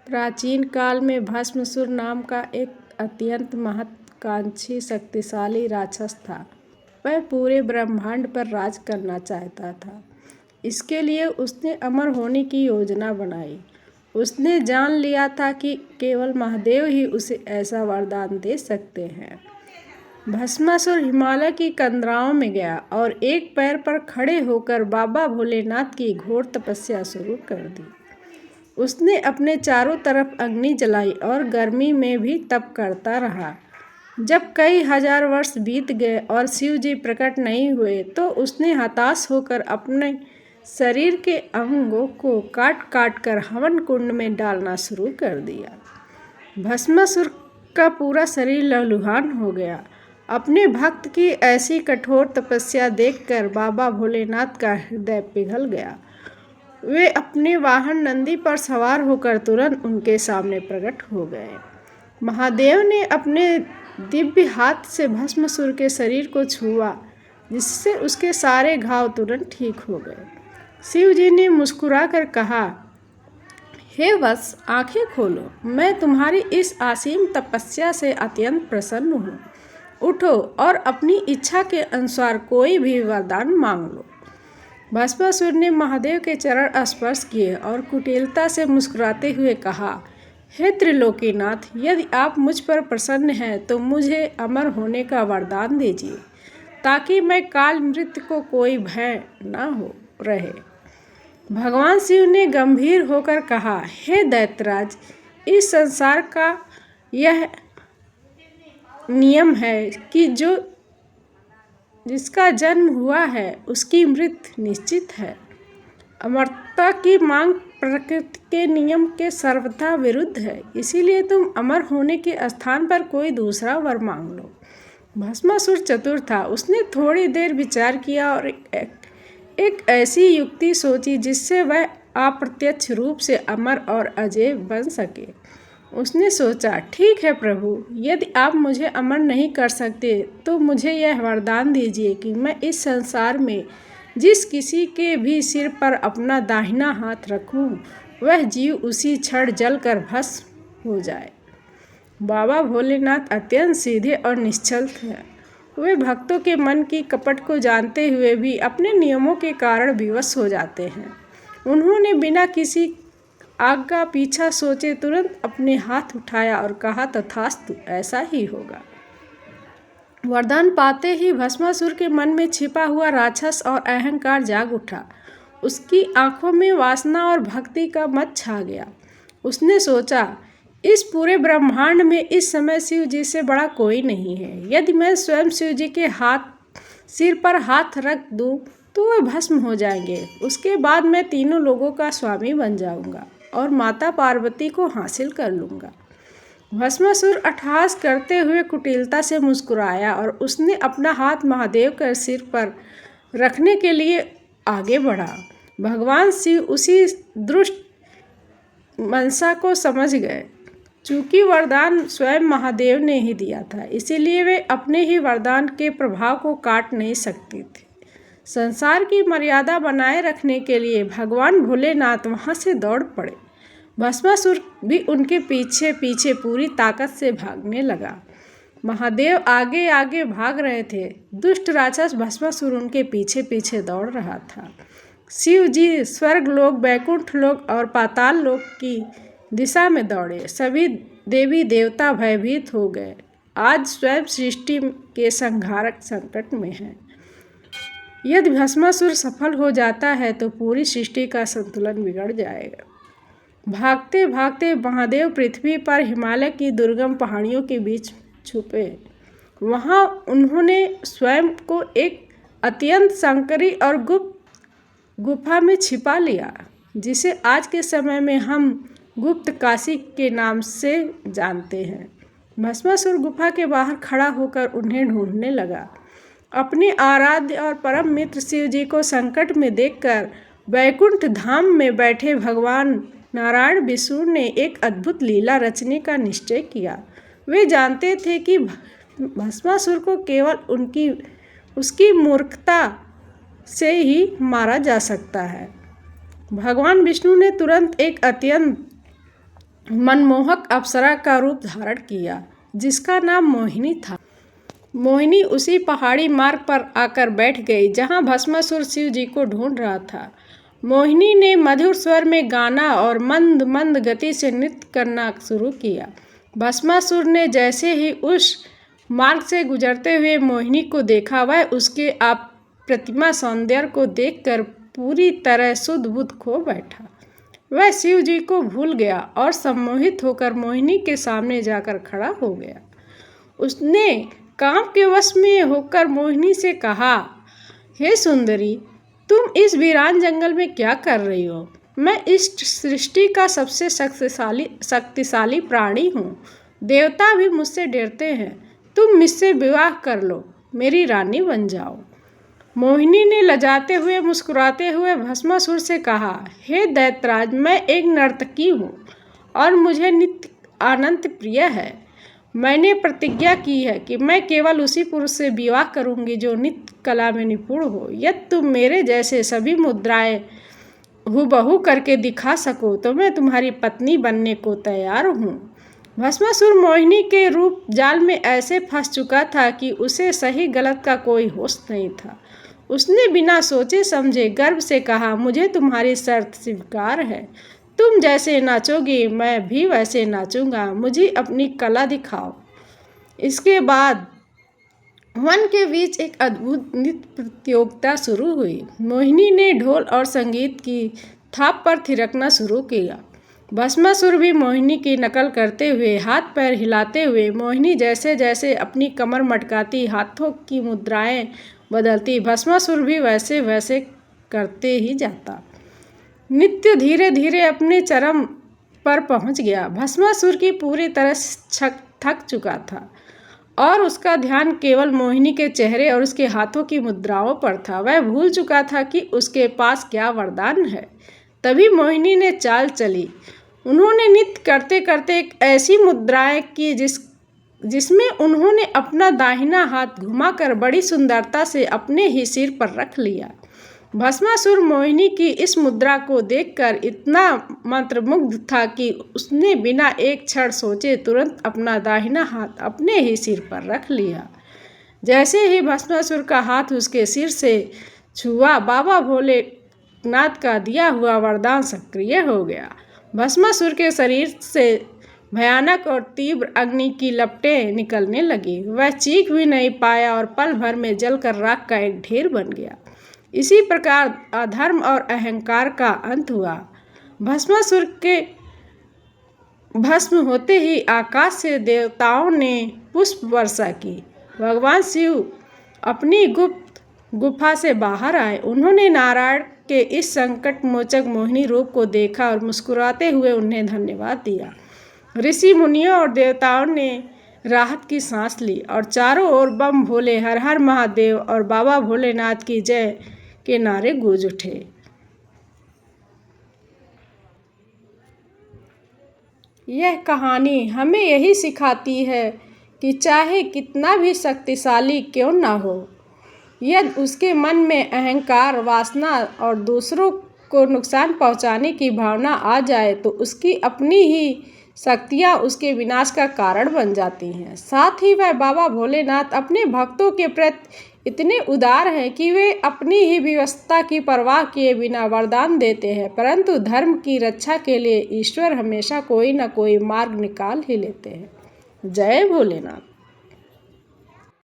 प्राचीन काल में भस्मासुर नाम का एक अत्यंत महत्वाकांक्षी शक्तिशाली राक्षस था। वह पूरे ब्रह्मांड पर राज करना चाहता था। इसके लिए उसने अमर होने की योजना बनाई। उसने जान लिया था कि केवल महादेव ही उसे ऐसा वरदान दे सकते हैं। भस्मासुर हिमालय की कंदराओं में गया और एक पैर पर खड़े होकर बाबा भोलेनाथ की घोर तपस्या शुरू कर दी। उसने अपने चारों तरफ अग्नि जलाई और गर्मी में भी तप करता रहा। जब कई हजार वर्ष बीत गए और शिव जी प्रकट नहीं हुए तो उसने हताश होकर अपने शरीर के अंगों को काट काट कर हवन कुंड में डालना शुरू कर दिया। भस्मासुर का पूरा शरीर लहूलुहान हो गया। अपने भक्त की ऐसी कठोर तपस्या देखकर बाबा भोलेनाथ का हृदय पिघल गया। वे अपने वाहन नंदी पर सवार होकर तुरंत उनके सामने प्रकट हो गए। महादेव ने अपने दिव्य हाथ से भस्मासुर के शरीर को छुआ, जिससे उसके सारे घाव तुरंत ठीक हो गए। शिव जी ने मुस्कुराकर कहा, हे वत्स, आंखें खोलो। मैं तुम्हारी इस असीम तपस्या से अत्यंत प्रसन्न हूँ। उठो और अपनी इच्छा के अनुसार कोई भी वरदान मांग लो। भस्मासुर ने महादेव के चरण स्पर्श किए और कुटिलता से मुस्कुराते हुए कहा, हे त्रिलोकीनाथ, यदि आप मुझ पर प्रसन्न हैं तो मुझे अमर होने का वरदान दीजिए, ताकि मैं काल मृत्यु को कोई भय न हो रहे। भगवान शिव ने गंभीर होकर कहा, हे दैत्यराज, इस संसार का यह नियम है कि जिसका जन्म हुआ है उसकी मृत्यु निश्चित है। अमरता की मांग प्रकृति के नियम के सर्वथा विरुद्ध है, इसीलिए तुम अमर होने के स्थान पर कोई दूसरा वर मांग लो। भस्मासुर चतुर था। उसने थोड़ी देर विचार किया और एक ऐसी युक्ति सोची जिससे वह अप्रत्यक्ष रूप से अमर और अजय बन सके। उसने सोचा, ठीक है प्रभु, यदि आप मुझे अमर नहीं कर सकते तो मुझे यह वरदान दीजिए कि मैं इस संसार में जिस किसी के भी सिर पर अपना दाहिना हाथ रखूं, वह जीव उसी क्षण जलकर भस्म हो जाए। बाबा भोलेनाथ अत्यंत सीधे और निश्चल थे। वे भक्तों के मन की कपट को जानते हुए भी अपने नियमों के कारण विवश हो जाते हैं। उन्होंने बिना किसी आज्ञा पीछा सोचे तुरंत अपने हाथ उठाया और कहा, तथास्तु, ऐसा ही होगा। वरदान पाते ही भस्मासुर के मन में छिपा हुआ राक्षस और अहंकार जाग उठा। उसकी आंखों में वासना और भक्ति का मद छा गया। उसने सोचा, इस पूरे ब्रह्मांड में इस समय शिव जी से बड़ा कोई नहीं है। यदि मैं स्वयं शिव जी के सिर पर हाथ रख दूं तो वह भस्म हो जाएंगे। उसके बाद मैं तीनों लोगों का स्वामी बन जाऊंगा और माता पार्वती को हासिल कर लूंगा। भस्मासुर अट्टहास करते हुए कुटिलता से मुस्कुराया और उसने अपना हाथ महादेव के सिर पर रखने के लिए आगे बढ़ा। भगवान शिव उसी दुष्ट मनसा को समझ गए। चूंकि वरदान स्वयं महादेव ने ही दिया था, इसीलिए वे अपने ही वरदान के प्रभाव को काट नहीं सकते थे। संसार की मर्यादा बनाए रखने के लिए भगवान भोलेनाथ वहां से दौड़ पड़े। भस्मासुर भी उनके पीछे पीछे पूरी ताकत से भागने लगा। महादेव आगे आगे भाग रहे थे। दुष्ट राक्षस भस्मासुर उनके पीछे पीछे दौड़ रहा था। शिव जी स्वर्ग लोक, बैकुंठ लोक और पाताल लोक की दिशा में दौड़े। सभी देवी देवता भयभीत हो गए। आज स्वयं सृष्टि के संहारक संकट में हैं। यदि भस्मासुर सफल हो जाता है तो पूरी सृष्टि का संतुलन बिगड़ जाएगा। भागते भागते महादेव पृथ्वी पर हिमालय की दुर्गम पहाड़ियों के बीच छुपे। वहां उन्होंने स्वयं को एक अत्यंत संकरी और गुप्त गुफा में छिपा लिया, जिसे आज के समय में हम गुप्त काशी के नाम से जानते हैं। भस्मासुर गुफा के बाहर खड़ा होकर उन्हें ढूंढने लगा। अपने आराध्य और परम मित्र शिव जी को संकट में देखकर वैकुंठ धाम में बैठे भगवान नारायण विष्णु ने एक अद्भुत लीला रचने का निश्चय किया। वे जानते थे कि भस्मासुर को केवल उसकी मूर्खता से ही मारा जा सकता है। भगवान विष्णु ने तुरंत एक अत्यंत मनमोहक अप्सरा का रूप धारण किया, जिसका नाम मोहिनी था। मोहिनी उसी पहाड़ी मार्ग पर आकर बैठ गई जहाँ भस्मासुर शिव जी को ढूंढ रहा था। मोहिनी ने मधुर स्वर में गाना और मंद मंद गति से नृत्य करना शुरू किया। भस्मासुर ने जैसे ही उस मार्ग से गुजरते हुए मोहिनी को देखा, वह उसके अप्रतिमा सौंदर्य को देखकर पूरी तरह सुध बुध खो बैठा। वह शिव जी को भूल गया और सम्मोहित होकर मोहिनी के सामने जाकर खड़ा हो गया। उसने काम के वश में होकर मोहिनी से कहा, हे सुंदरी, तुम इस वीरान जंगल में क्या कर रही हो? मैं इस सृष्टि का सबसे शक्तिशाली प्राणी हूँ। देवता भी मुझसे डरते हैं। तुम मुझसे विवाह कर लो, मेरी रानी बन जाओ। मोहिनी ने लजाते हुए मुस्कुराते हुए भस्मासुर से कहा, हे दैत्यराज, मैं एक नर्तकी हूँ और मुझे नित्य आनंद प्रिय है। मैंने प्रतिज्ञा की है कि मैं केवल उसी पुरुष से विवाह करूंगी जो नित्य कला में निपुण हो। यदि तुम मेरे जैसे सभी मुद्राएं हूबहू करके दिखा सको तो मैं तुम्हारी पत्नी बनने को तैयार हूँ। भस्मासुर मोहिनी के रूप जाल में ऐसे फंस चुका था कि उसे सही गलत का कोई होश नहीं था। उसने बिना सोचे समझे गर्व से कहा, मुझे तुम्हारी शर्त स्वीकार है। तुम जैसे नाचोगी मैं भी वैसे नाचूंगा। मुझे अपनी कला दिखाओ। इसके बाद वन के बीच एक अद्भुत नृत्य प्रतियोगिता शुरू हुई। मोहिनी ने ढोल और संगीत की थाप पर थिरकना शुरू किया। भस्मासुर भी मोहिनी की नकल करते हुए हाथ पैर हिलाते हुए, मोहिनी जैसे जैसे अपनी कमर मटकाती, हाथों की मुद्राएं बदलती, भस्मासुर भी वैसे वैसे करते ही जाता। नृत्य धीरे धीरे अपने चरम पर पहुंच गया। भस्मासुर की पूरी तरह थक चुका था और उसका ध्यान केवल मोहिनी के चेहरे और उसके हाथों की मुद्राओं पर था। वह भूल चुका था कि उसके पास क्या वरदान है। तभी मोहिनी ने चाल चली। उन्होंने नृत्य करते करते एक ऐसी मुद्राएं की जिसमें उन्होंने अपना दाहिना हाथ घुमाकर बड़ी सुंदरता से अपने ही सिर पर रख लिया। भस्मासुर मोहिनी की इस मुद्रा को देखकर इतना मंत्रमुग्ध था कि उसने बिना एक क्षण सोचे तुरंत अपना दाहिना हाथ अपने ही सिर पर रख लिया। जैसे ही भस्मासुर का हाथ उसके सिर से छुआ, बाबा भोलेनाथ का दिया हुआ वरदान सक्रिय हो गया। भस्मासुर के शरीर से भयानक और तीव्र अग्नि की लपटें निकलने लगी। वह चीख भी नहीं पाया और पल भर में जलकर राख का एक ढेर बन गया। इसी प्रकार अधर्म और अहंकार का अंत हुआ। भस्मासुर के भस्म होते ही आकाश से देवताओं ने पुष्प वर्षा की। भगवान शिव अपनी गुप्त गुफा से बाहर आए। उन्होंने नारायण के इस संकट मोचक मोहिनी रूप को देखा और मुस्कुराते हुए उन्हें धन्यवाद दिया। ऋषि मुनियों और देवताओं ने राहत की सांस ली और चारों ओर बम भोले, हर हर महादेव और बाबा भोलेनाथ की जय के नारे गूंज उठे। यह कहानी हमें यही सिखाती है कि चाहे कितना भी शक्तिशाली क्यों ना हो, यदि उसके मन में अहंकार, वासना और दूसरों को नुकसान पहुंचाने की भावना आ जाए तो उसकी अपनी ही शक्तियाँ उसके विनाश का कारण बन जाती हैं। साथ ही वह बाबा भोलेनाथ अपने भक्तों के प्रति इतने उदार हैं कि वे अपनी ही व्यवस्था की परवाह किए बिना वरदान देते हैं, परंतु धर्म की रक्षा के लिए ईश्वर हमेशा कोई न कोई मार्ग निकाल ही लेते हैं। जय भोलेनाथ।